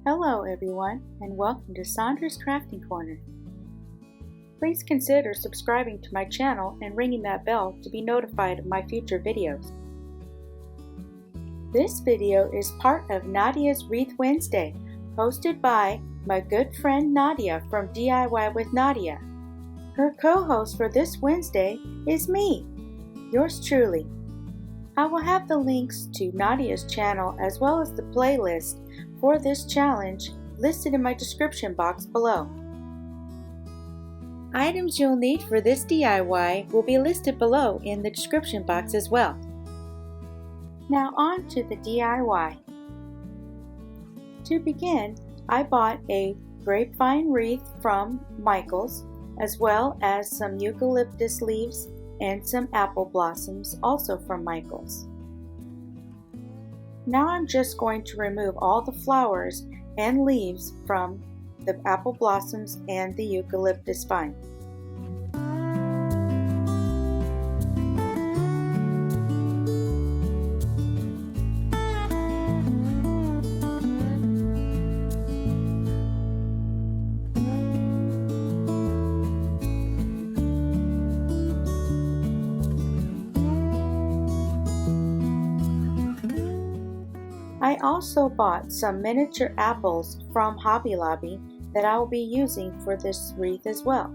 Hello everyone, and welcome to Sandra's Crafting Corner. Please consider subscribing to my channel and ringing that bell to be notified of my future videos. This video is part of Nadia's Wreath Wednesday, hosted by my good friend Nadia from DIY with Nadia. Her co-host for this Wednesday is me, yours truly. I will have the links to Nadia's channel as well as the playlist for this challenge listed in my description box below. Items you'll need for this DIY will be listed below in the description box as well. Now on to the DIY. To begin, I bought a grapevine wreath from Michael's as well as some eucalyptus leaves and some apple blossoms also from Michael's. Now I'm just going to remove all the flowers and leaves from the apple blossoms and the eucalyptus vine. I also bought some miniature apples from Hobby Lobby that I will be using for this wreath as well.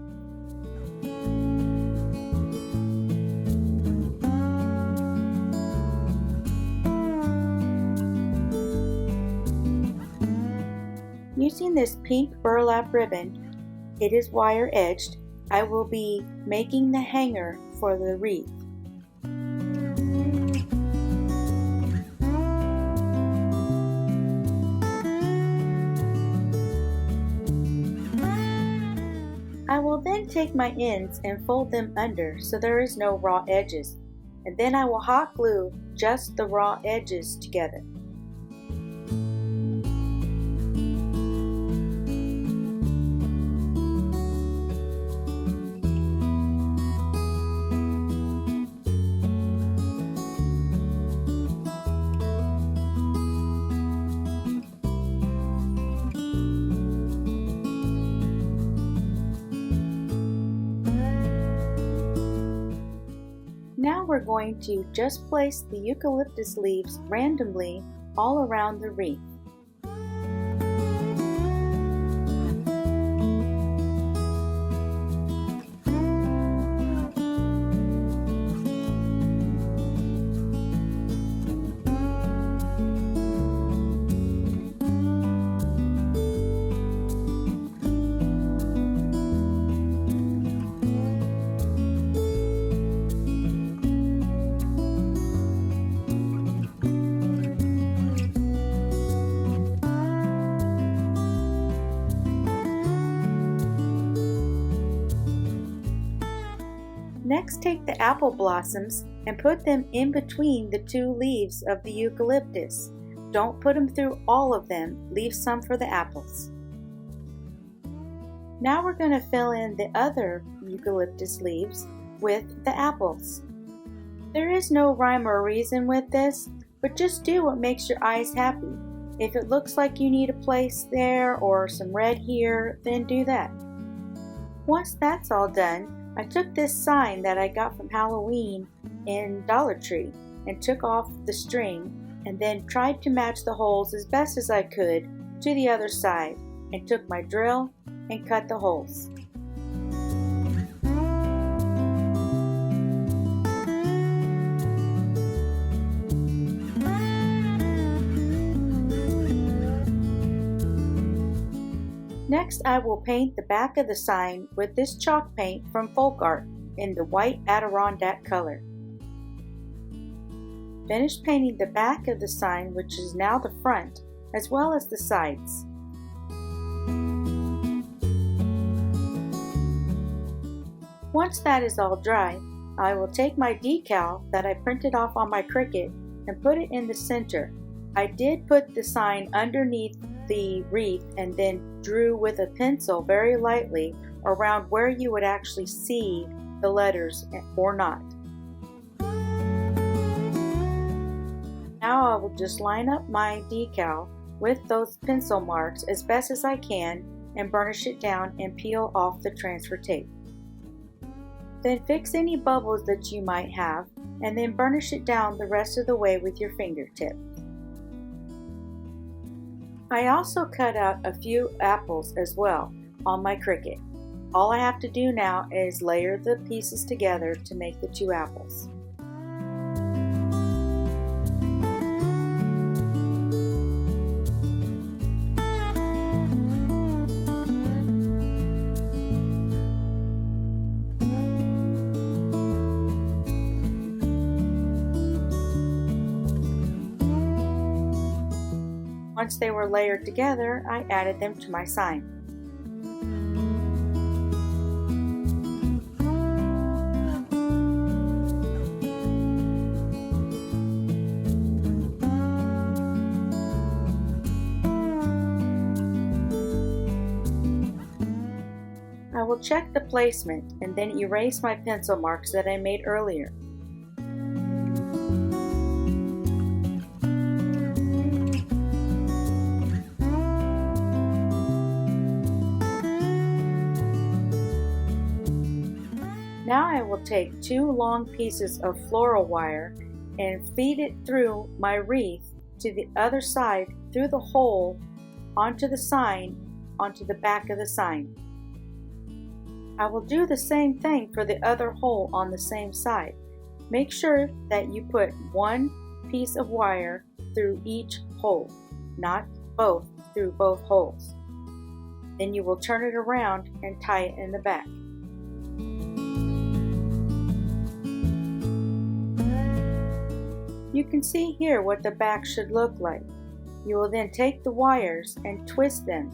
Using this pink burlap ribbon, it is wire edged, I will be making the hanger for the wreath. I will then take my ends and fold them under so there is no raw edges, and then I will hot glue just the raw edges together. Now we're going to just place the eucalyptus leaves randomly all around the wreath. Next, take the apple blossoms and put them in between the two leaves of the eucalyptus. Don't put them through all of them, leave some for the apples. Now we're going to fill in the other eucalyptus leaves with the apples. There is no rhyme or reason with this, but just do what makes your eyes happy. If it looks like you need a place there or some red here, then do that. Once that's all done, I took this sign that I got from Halloween in Dollar Tree and took off the string and then tried to match the holes as best as I could to the other side and took my drill and cut the holes. Next, I will paint the back of the sign with this chalk paint from Folk Art in the white Adirondack color. Finish painting the back of the sign, which is now the front, as well as the sides. Once that is all dry, I will take my decal that I printed off on my Cricut and put it in the center. I did put the sign underneath the wreath and then drew with a pencil very lightly around where you would actually see the letters or not. Now I will just line up my decal with those pencil marks as best as I can and burnish it down and peel off the transfer tape. Then fix any bubbles that you might have and then burnish it down the rest of the way with your fingertip. I also cut out a few apples as well on my Cricut. All I have to do now is layer the pieces together to make the 2 apples. Once they were layered together, I added them to my sign. I will check the placement and then erase my pencil marks that I made earlier. Now I will take 2 long pieces of floral wire and feed it through my wreath to the other side through the hole onto the sign, onto the back of the sign. I will do the same thing for the other hole on the same side. Make sure that you put 1 piece of wire through each hole, not both through both holes. Then you will turn it around and tie it in the back. You can see here what the back should look like. You will then take the wires and twist them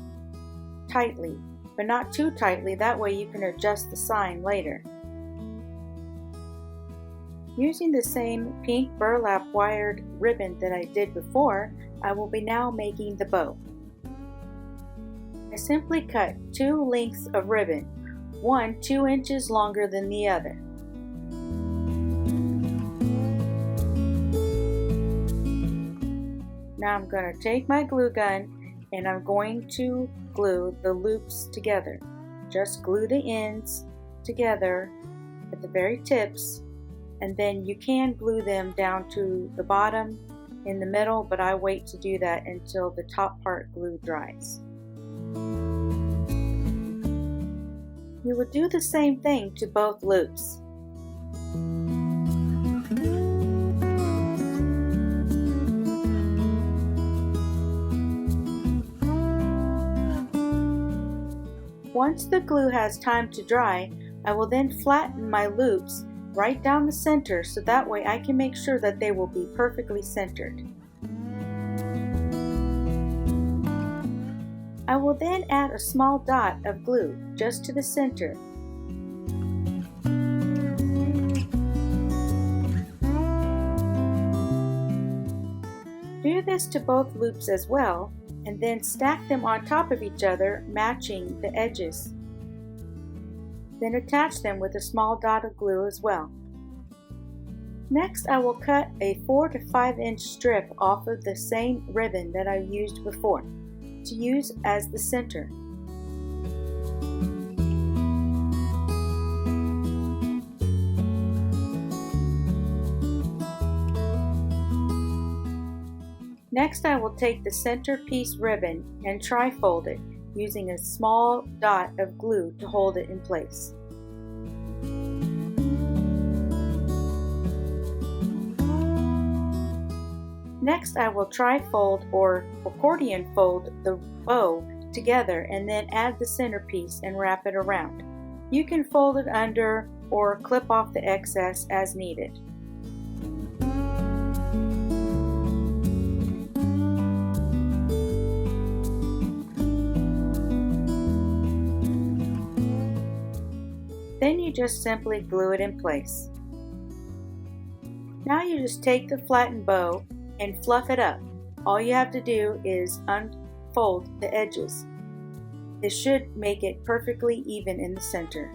tightly, but not too tightly, that way you can adjust the sign later. Using the same pink burlap wired ribbon that I did before, I will be now making the bow. I simply cut 2 lengths of ribbon, one 2 inches longer than the other. Now I'm going to take my glue gun and I'm going to glue the loops together. Just glue the ends together at the very tips, and then you can glue them down to the bottom in the middle, but I wait to do that until the top part glue dries. You will do the same thing to both loops. Once the glue has time to dry, I will then flatten my loops right down the center so that way I can make sure that they will be perfectly centered. I will then add a small dot of glue just to the center. Do this to both loops as well, and then stack them on top of each other, matching the edges. Then attach them with a small dot of glue as well. Next, I will cut a 4 to 5 inch strip off of the same ribbon that I used before to use as the center. Next, I will take the centerpiece ribbon and tri-fold it using a small dot of glue to hold it in place. Next, I will tri-fold or accordion fold the bow together and then add the centerpiece and wrap it around. You can fold it under or clip off the excess as needed. Then you just simply glue it in place. Now you just take the flattened bow and fluff it up. All you have to do is unfold the edges. This should make it perfectly even in the center.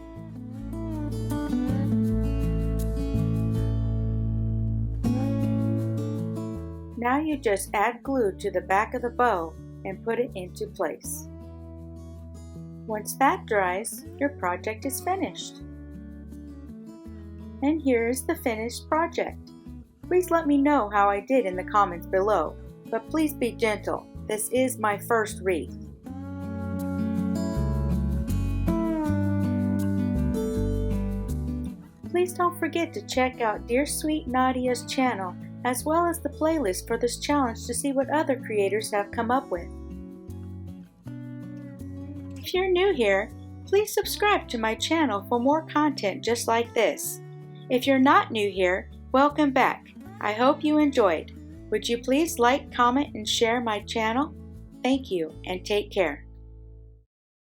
Now you just add glue to the back of the bow and put it into place. Once that dries, your project is finished. And here is the finished project. Please let me know how I did in the comments below, but please be gentle. This is my first wreath. Please don't forget to check out Dear Sweet Nadia's channel as well as the playlist for this challenge to see what other creators have come up with. If you're new here, please subscribe to my channel for more content just like this. If you're not new here, welcome back. I hope you enjoyed. Would you please like, comment, and share my channel? Thank you, and take care.